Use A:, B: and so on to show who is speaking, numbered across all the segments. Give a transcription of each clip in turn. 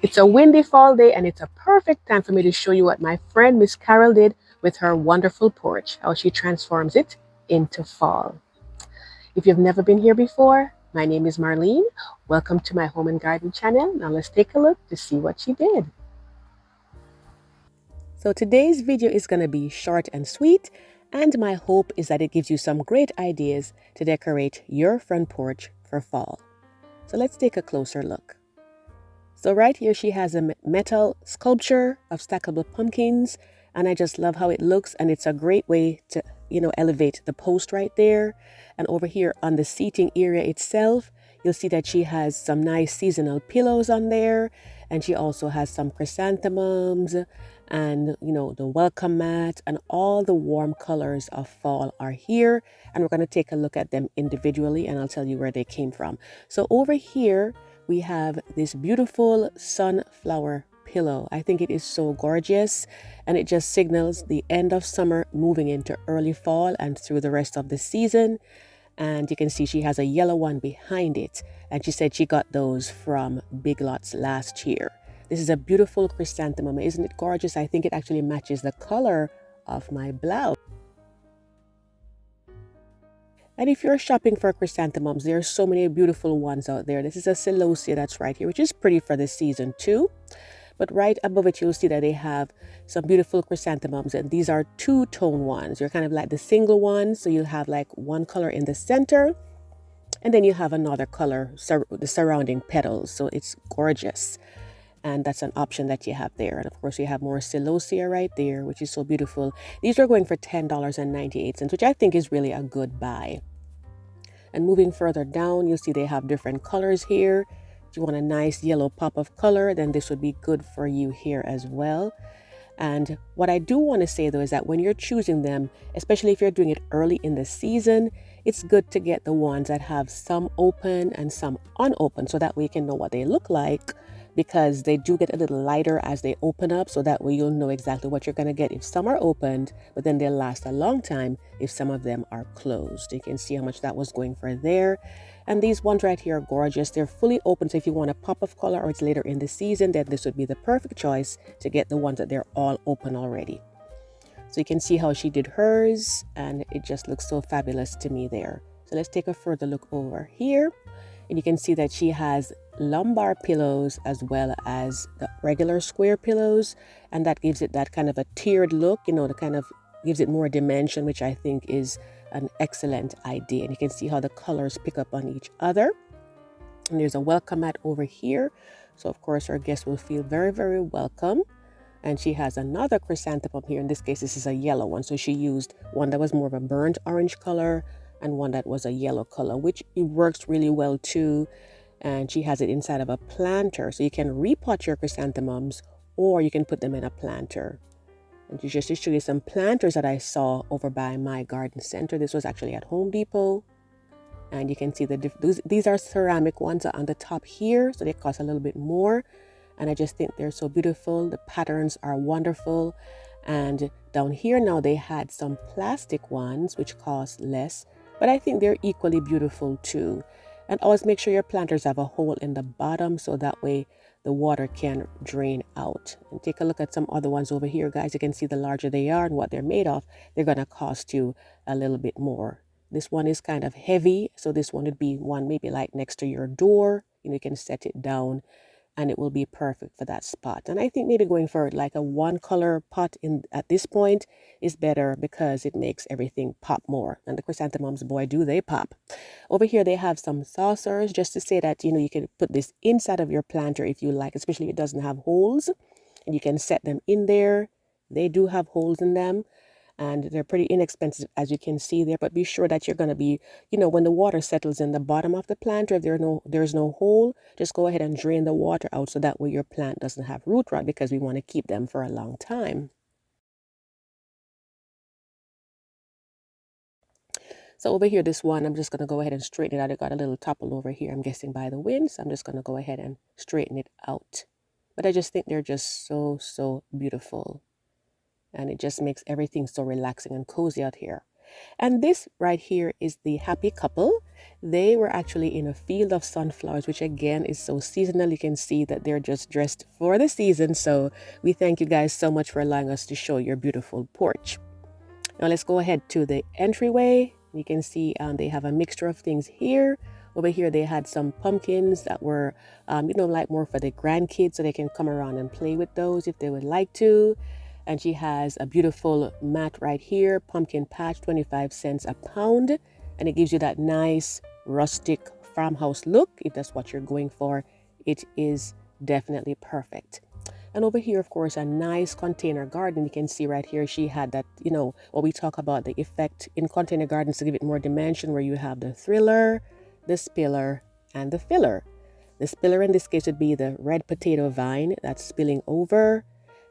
A: It's a windy fall day and it's a perfect time for me to show you what my friend Miss Carol did with her wonderful porch, how she transforms it into fall. If you've never been here before, my name is Marlene. Welcome to my home and garden channel. Now let's take a look to see what she did. So today's video is going to be short and sweet, and my hope is that it gives you some great ideas to decorate your front porch for fall. So let's take a closer look. So right here she has a metal sculpture of stackable pumpkins, and I just love how it looks, and it's a great way to, elevate the post right there. And over here on the seating area itself, you'll see that she has some nice seasonal pillows on there, and she also has some chrysanthemums and the welcome mat, and all the warm colors of fall are here, and we're going to take a look at them individually and I'll tell you where they came from. So over here we have this beautiful sunflower pillow. I think it is so gorgeous, and it just signals the end of summer moving into early fall and through the rest of the season. And you can see she has a yellow one behind it, and she said she got those from Big Lots last year. This is a beautiful chrysanthemum. Isn't it gorgeous? I think it actually matches the color of my blouse. And if you're shopping for chrysanthemums, there are so many beautiful ones out there. This is a celosia that's right here, which is pretty for this season too. But right above it, you'll see that they have some beautiful chrysanthemums, and these are two-tone ones. You're kind of like the single ones, so you'll have like one color in the center, and then you have another color, the surrounding petals. So it's gorgeous, and that's an option that you have there. And of course, you have more celosia right there, which is so beautiful. These are going for $10.98, which I think is really a good buy. And moving further down, you'll see they have different colors here. If you want a nice yellow pop of color, then this would be good for you here as well. And what I do want to say though is that when you're choosing them, especially if you're doing it early in the season, it's good to get the ones that have some open and some unopened, so that way you can know what they look like, because they do get a little lighter as they open up, so that way you'll know exactly what you're going to get if some are opened, but then they'll last a long time if some of them are closed. You can see how much that was going for there. And these ones right here are gorgeous. They're fully open, so if you want a pop of color or it's later in the season, then this would be the perfect choice to get the ones that they're all open already. So you can see how she did hers, and it just looks so fabulous to me there. So let's take a further look over here, and you can see that she has lumbar pillows as well as the regular square pillows, and that gives it that kind of a tiered look, the kind of gives it more dimension, which I think is an excellent idea. And you can see how the colors pick up on each other. And there's a welcome mat over here, so of course our guests will feel very, very welcome. And she has another chrysanthemum here. In this case, this is a yellow one, so she used one that was more of a burnt orange color and one that was a yellow color, which it works really well too. And she has it inside of a planter, so you can repot your chrysanthemums or you can put them in a planter. And just to show you some planters that I saw over by my garden center. This was actually at Home Depot. And you can see these are ceramic ones on the top here, so they cost a little bit more. And I just think they're so beautiful. The patterns are wonderful. And down here now they had some plastic ones which cost less, but I think they're equally beautiful too. And always make sure your planters have a hole in the bottom, so that way the water can drain out. And take a look at some other ones over here, guys. You can see the larger they are and what they're made of, they're going to cost you a little bit more. This one is kind of heavy, so this one would be one maybe like next to your door. You can set it down and it will be perfect for that spot. And I think maybe going for like a one color pot at this point is better, because it makes everything pop more. And the chrysanthemums, boy, do they pop. Over here they have some saucers, just to say that you can put this inside of your planter if you like, especially if it doesn't have holes, and you can set them in there. They do have holes in them, and they're pretty inexpensive, as you can see there. But be sure that you're going to be, when the water settles in the bottom of the planter, if there's no hole, just go ahead and drain the water out, so that way your plant doesn't have root rot, because we want to keep them for a long time. So over here, this one, I'm just going to go ahead and straighten it out. It got a little topple over here, I'm guessing by the wind, so I'm just going to go ahead and straighten it out. But I just think they're just so, so beautiful. And it just makes everything so relaxing and cozy out here. And this right here is the happy couple. They were actually in a field of sunflowers, which again is so seasonal. You can see that they're just dressed for the season. So we thank you guys so much for allowing us to show your beautiful porch. Now let's go ahead to the entryway. You can see they have a mixture of things here. Over here they had some pumpkins that were, like more for the grandkids, so they can come around and play with those if they would like to. And she has a beautiful mat right here, pumpkin patch, 25 cents a pound. And it gives you that nice rustic farmhouse look. If that's what you're going for, it is definitely perfect. And over here, of course, a nice container garden. You can see right here, she had that, what we talk about, the effect in container gardens to give it more dimension, where you have the thriller, the spiller, and the filler. The spiller in this case would be the red potato vine that's spilling over.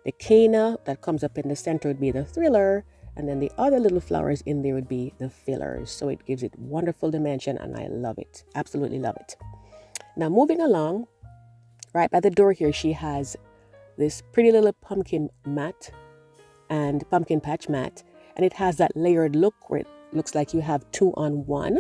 A: The canna that comes up in the center would be the thriller, and then the other little flowers in there would be the fillers. So it gives it wonderful dimension, and I love it. Absolutely love it. Now moving along, right by the door here, she has this pretty little pumpkin mat and pumpkin patch mat, and it has that layered look where it looks like you have 2 on 1.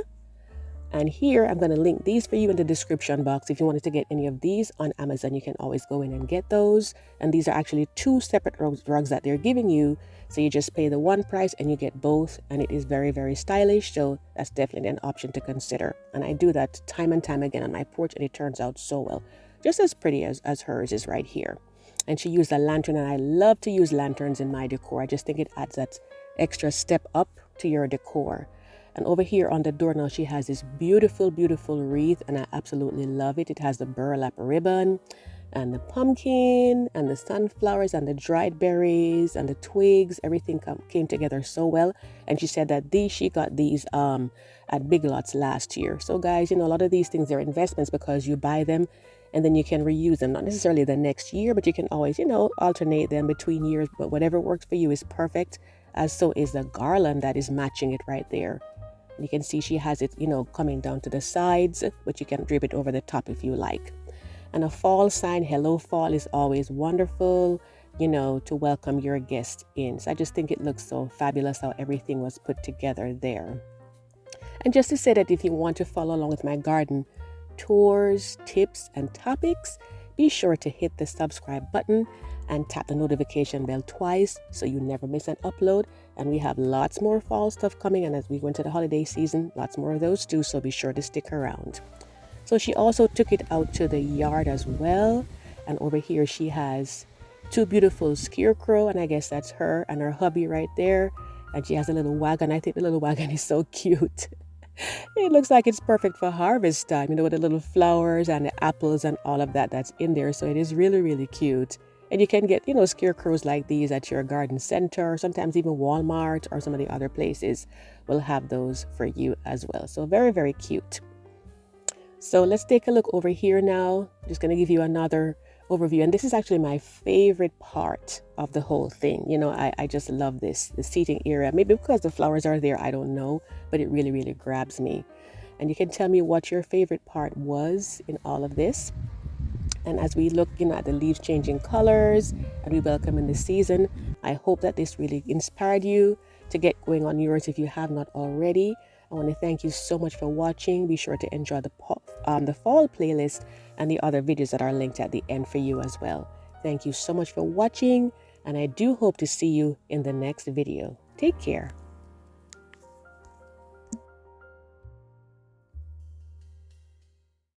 A: And here I'm going to link these for you in the description box. If you wanted to get any of these on Amazon, you can always go in and get those. And these are actually 2 separate rugs that they're giving you. So you just pay the one price and you get both. And it is very, very stylish. So that's definitely an option to consider. And I do that time and time again on my porch, and it turns out so well. Just as pretty as hers is right here. And she used a lantern, and I love to use lanterns in my decor. I just think it adds that extra step up to your decor. And over here on the door now, she has this beautiful, beautiful wreath, and I absolutely love it. It has the burlap ribbon and the pumpkin and the sunflowers and the dried berries and the twigs. Everything came together so well. And she said that she got these at Big Lots last year. So guys, a lot of these things are investments because you buy them and then you can reuse them. Not necessarily the next year, but you can always, alternate them between years. But whatever works for you is perfect, as so is the garland that is matching it right there. You can see she has it, coming down to the sides, but you can drape it over the top if you like. And a fall sign, hello fall, is always wonderful, to welcome your guests in. So I just think it looks so fabulous how everything was put together there. And just to say that if you want to follow along with my garden tours, tips, and topics, be sure to hit the subscribe button and tap the notification bell twice so you never miss an upload. And we have lots more fall stuff coming, and as we go into the holiday season, lots more of those too, so be sure to stick around. So she also took it out to the yard as well, and over here she has 2 beautiful scarecrow, and I guess that's her and her hubby right there. And she has a little wagon. I think the little wagon is so cute. It looks like it's perfect for harvest time, with the little flowers and the apples and all of that that's in there. So it is really, really cute. And you can get, scarecrows like these at your garden center, or sometimes even Walmart or some of the other places will have those for you as well. So very, very cute. So let's take a look over here now. I'm just going to give you another overview. And this is actually my favorite part of the whole thing. I just love the seating area. Maybe because the flowers are there, I don't know, but it really, really grabs me. And you can tell me what your favorite part was in all of this. And as we look, at the leaves changing colors and we welcome in the season, I hope that this really inspired you to get going on yours if you have not already. I want to thank you so much for watching. Be sure to enjoy the fall playlist and the other videos that are linked at the end for you as well. Thank you so much for watching, and I do hope to see you in the next video. Take care.